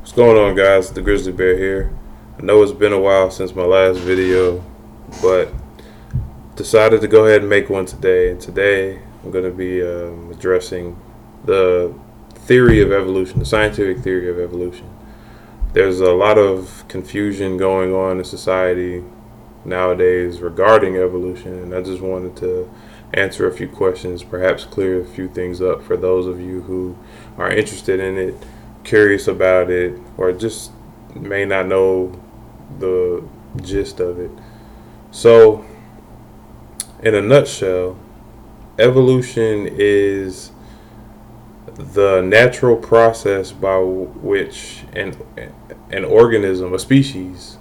What's going on, guys? The Grizzly Bear here. I know it's been a while since my last video, but decided to go ahead and make one today. And today I'm going to be addressing the theory of evolution, the scientific theory of evolution. There's a lot of confusion going on in society nowadays regarding evolution, and I just wanted to answer a few questions, perhaps clear a few things up for those of you who are interested in it, curious about it, or just may not know the gist of it. So, in a nutshell, evolution is the natural process by which an organism, a species,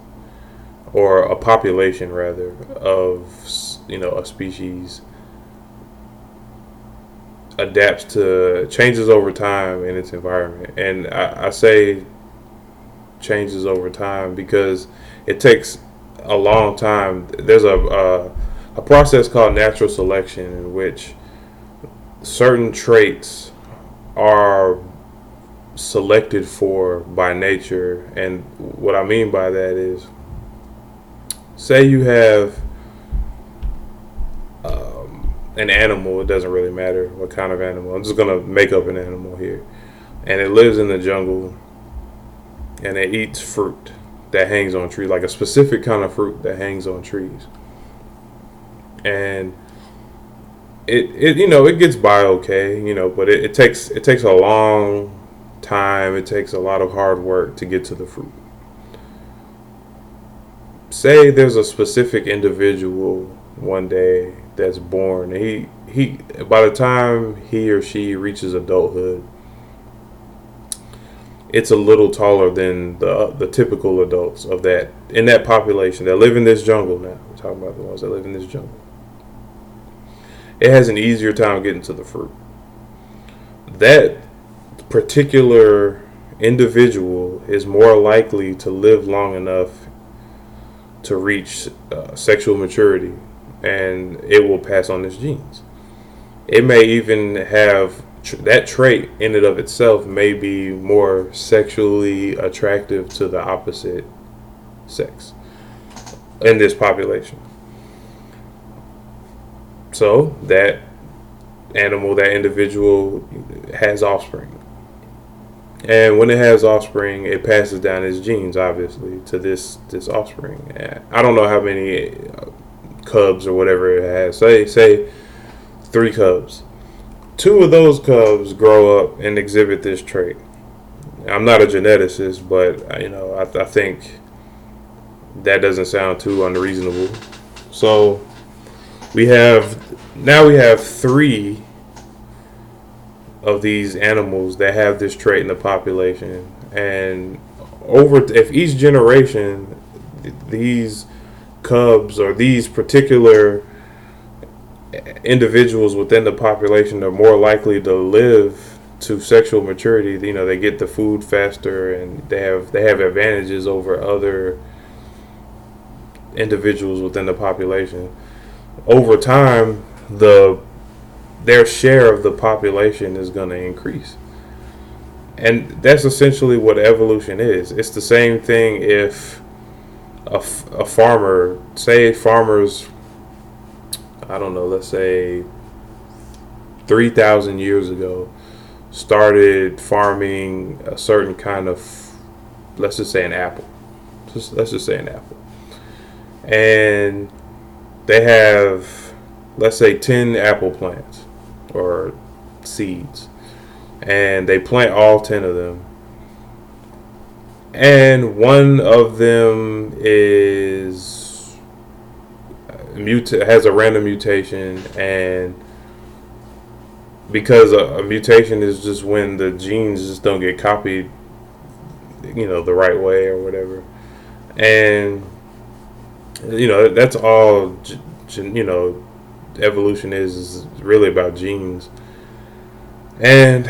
or a population rather, of a species adapts to changes over time in its environment. And I say changes over time because it takes a long time. There's a process called natural selection in which certain traits are selected for by nature. And what I mean by that is, say you have an animal. It doesn't really matter what kind of animal. I'm just gonna make up an animal here, and it lives in the jungle, and it eats fruit that hangs on trees, like a specific kind of fruit that hangs on trees. And it gets by okay, but it takes a long time. It takes a lot of hard work to get to the fruit. Say there's a specific individual one day that's born. He by the time he or she reaches adulthood, it's a little taller than the typical adults of that in that population that live in this jungle. Now we're talking about the ones that live in this jungle. It has an easier time getting to the fruit. That particular individual is more likely to live long enough to reach sexual maturity, and it will pass on its genes. It may even have that trait in and of itself may be more sexually attractive to the opposite sex in this population. So that animal, that individual has offspring. And when it has offspring, it passes down its genes, obviously, to this offspring. I don't know how many cubs or whatever it has. Say 3 cubs. 2 of those cubs grow up and exhibit this trait. I'm not a geneticist, but I think that doesn't sound too unreasonable. So we have 3 of these animals that have this trait in the population, and if each generation these cubs or these particular individuals within the population are more likely to live to sexual maturity. They get the food faster, and they have advantages over other individuals within the population. Over time, their share of the population is going to increase. And that's essentially what evolution is. It's the same thing if a farmer, say farmers, I don't know, let's say 3,000 years ago, started farming a certain kind of, let's just say an apple. Let's just say an apple. And they have, let's say, 10 apple plants or seeds, and they plant all 10 of them, and one of them has a random mutation. And because a mutation is just when the genes just don't get copied the right way or whatever, and that's all evolution is really about genes. And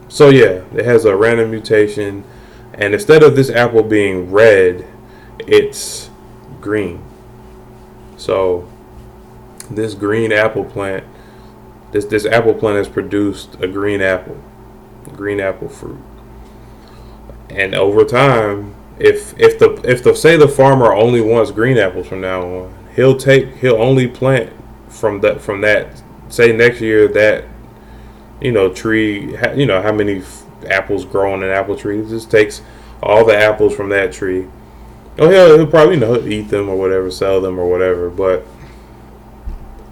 so yeah, it has a random mutation, and instead of this apple being red, it's green. So this green apple plant, this apple plant has produced a green apple fruit. And over time, if the say the farmer only wants green apples from now on, he'll only plant from that say next year that tree, how many apples grow on an apple tree. It just takes all the apples from that tree. Oh, he'll probably he'll eat them or whatever, sell them or whatever. But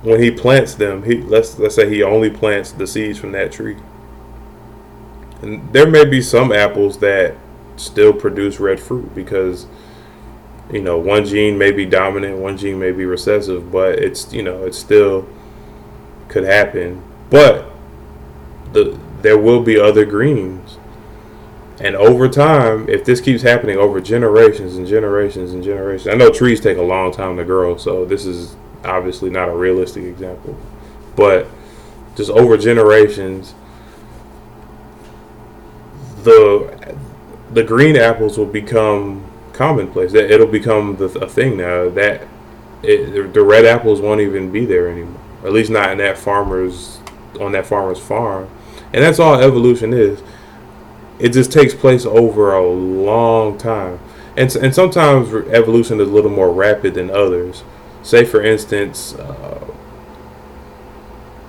when he plants them, let's say he only plants the seeds from that tree. And there may be some apples that still produce red fruit because one gene may be dominant, one gene may be recessive, but it still could happen. But there will be other greens. And over time, if this keeps happening over generations and generations and generations, I know trees take a long time to grow, so this is obviously not a realistic example. But just over generations, the green apples will become commonplace. It'll become a thing now. The red apples won't even be there anymore. Or at least not on that farmer's farm. And that's all evolution is. It just takes place over a long time. And sometimes evolution is a little more rapid than others. Say, for instance,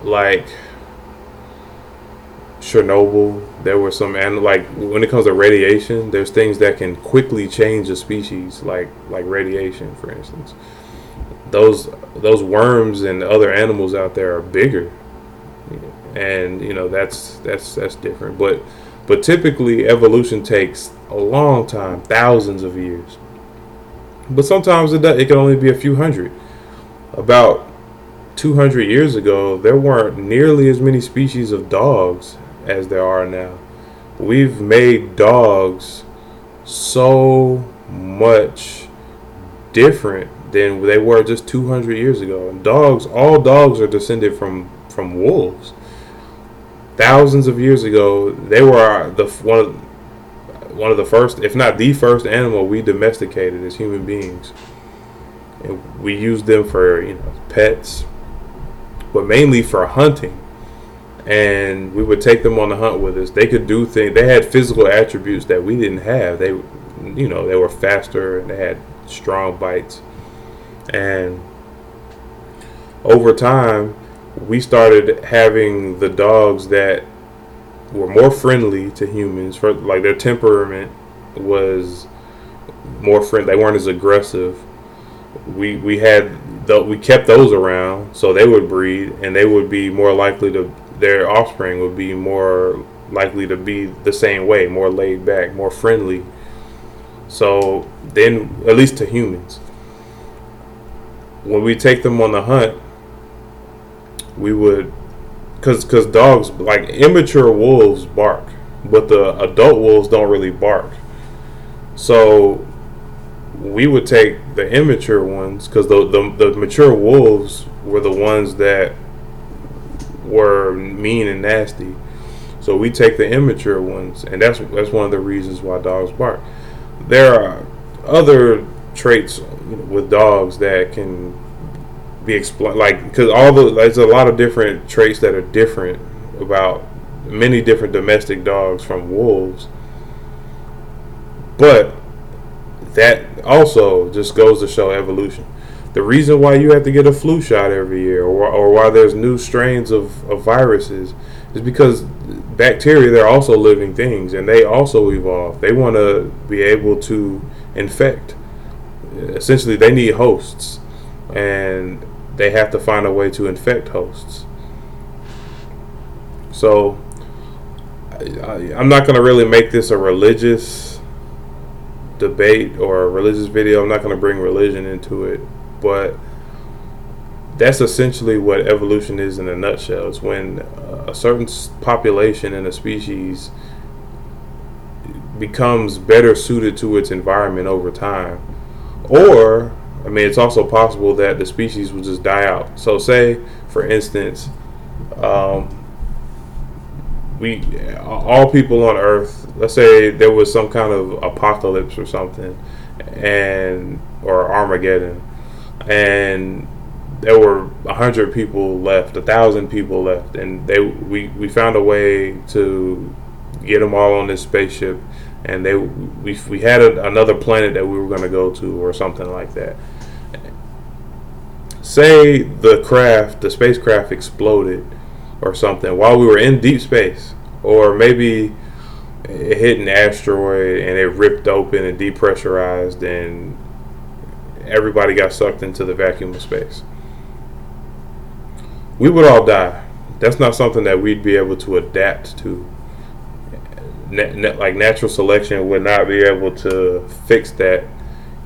like Chernobyl, there were some like when it comes to radiation, there's things that can quickly change a species, like radiation, for instance. Those worms and other animals out there are bigger, and that's different. But typically evolution takes a long time, thousands of years. But sometimes it can only be a few hundred. About 200 years ago, there weren't nearly as many species of dogs as there are now. We've made dogs so much different than they were just 200 years ago. And all dogs are descended from wolves. Thousands of years ago, they were one of the first, if not the first animal we domesticated as human beings. And we used them for pets, but mainly for hunting. And we would take them on the hunt with us. They could do things. They had physical attributes that we didn't have. They were faster and they had strong bites. And over time, we started having the dogs that were more friendly to humans. For like their temperament was more friendly. They weren't as aggressive. We kept those around so they would breed, and they would be more likely to. Their offspring would be more likely to be the same way, more laid back, more friendly. So then, at least to humans, when we take them on the hunt, we would, because dogs, like immature wolves bark, but the adult wolves don't really bark. So we would take the immature ones, because the mature wolves were the ones that were mean and nasty. So we take the immature ones, and that's one of the reasons why dogs bark. There are other traits with dogs that can be explained, like because there's a lot of different traits that are different about many different domestic dogs from wolves. But that also just goes to show evolution. The reason why you have to get a flu shot every year, or why there's new strains of viruses, is because bacteria, they're also living things, and they also evolve. They want to be able to infect. Essentially, they need hosts, and they have to find a way to infect hosts. So I'm not going to really make this a religious debate or a religious video. I'm not going to bring religion into it. But that's essentially what evolution is in a nutshell. It's when a certain population in a species becomes better suited to its environment over time. Or, it's also possible that the species will just die out. So say, for instance, all people on Earth, let's say there was some kind of apocalypse or something, or Armageddon, and there were 100 people left, 1,000 people left, and we found a way to get them all on this spaceship and we had another planet that we were going to go to or something like that. Say the spacecraft exploded or something while we were in deep space, or maybe it hit an asteroid and it ripped open and depressurized, and everybody got sucked into the vacuum of space. We would all die. That's not something that we'd be able to adapt to. Like natural selection would not be able to fix that,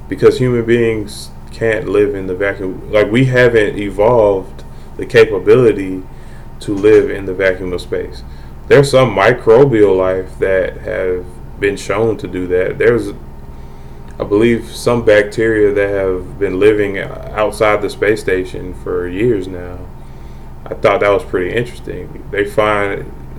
because human beings can't live in the vacuum. Like, we haven't evolved the capability to live in the vacuum of space. There's some microbial life that have been shown to do that. There's, I believe, some bacteria that have been living outside the space station for years now. I thought that was pretty interesting.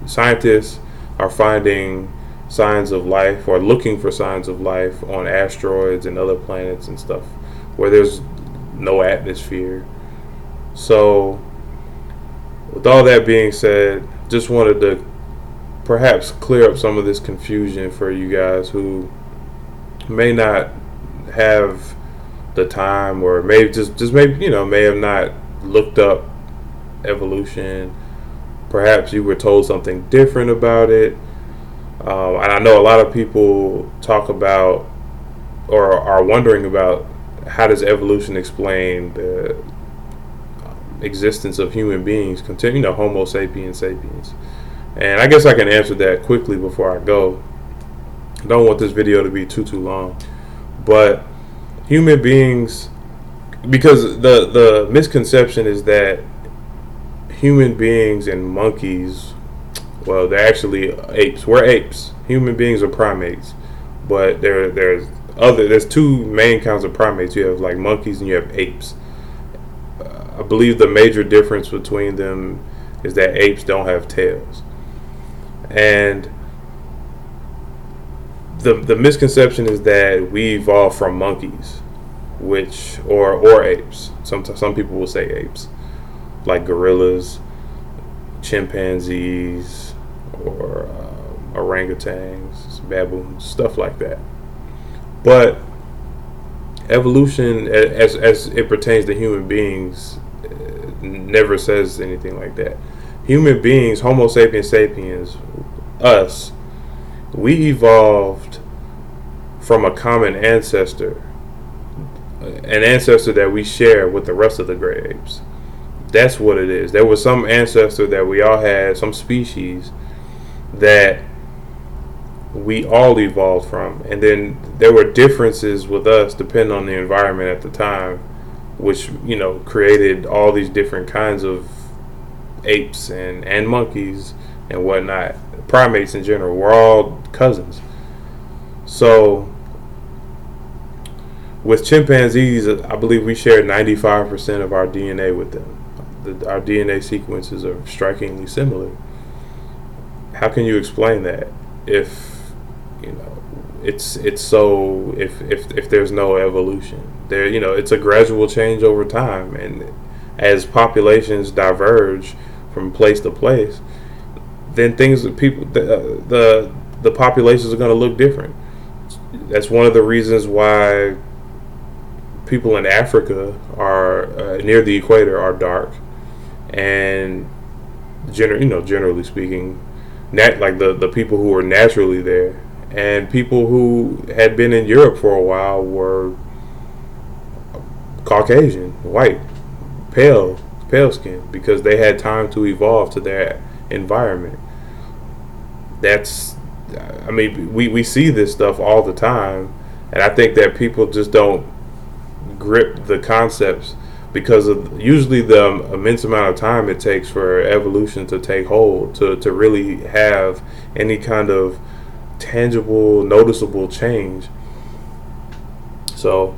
Scientists are finding signs of life, or looking for signs of life, on asteroids and other planets and stuff where there's no atmosphere. So, with all that being said, just wanted to perhaps clear up some of this confusion for you guys who may not have the time, or maybe may have not looked up evolution. Perhaps you were told something different about it. And I know a lot of people talk about, or are wondering about, how does evolution explain the existence of human beings, Homo sapiens sapiens. And I guess I can answer that quickly before I go. I don't want this video to be too long, but human beings, because the misconception is that human beings and monkeys, well, they're actually apes. We're apes. Human beings are primates, but there's two main kinds of primates. You have like monkeys and you have apes. I believe the major difference between them is that apes don't have tails. And the misconception is that we evolved from monkeys, or apes. Some people will say apes, like gorillas, chimpanzees, or orangutans, baboons, stuff like that. But evolution, as it pertains to human beings, never says anything like that. Human beings, Homo sapiens sapiens, us, we evolved from a common ancestor, an ancestor that we share with the rest of the great apes. That's what it is. There was some ancestor that we all had, some species that we all evolved from, and then there were differences with us depending on the environment at the time, which created all these different kinds of apes and monkeys and whatnot. Primates in general, we're all cousins. So with chimpanzees, I believe we share 95% of our DNA with them. Our DNA sequences are strikingly similar. How can you explain that if it's so, if there's no evolution there? It's a gradual change over time, and as populations diverge from place to place, then the populations are going to look different. That's one of the reasons why people in Africa are near the equator are dark, and generally speaking, like the people who were naturally there, and people who had been in Europe for a while were Caucasian, white, pale skin, because they had time to evolve to their environment. We see this stuff all the time, and I think that people just don't grip the concepts because of usually the immense amount of time it takes for evolution to take hold, to really have any kind of tangible, noticeable change. So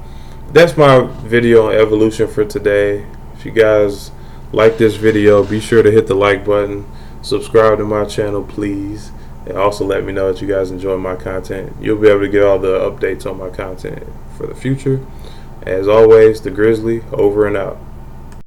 that's my video on evolution for today. If you guys like this video, be sure to hit the like button, subscribe to my channel please, and also let me know that you guys enjoy my content. You'll be able to get all the updates on my content for the future. As always, the Grizzly, over and out.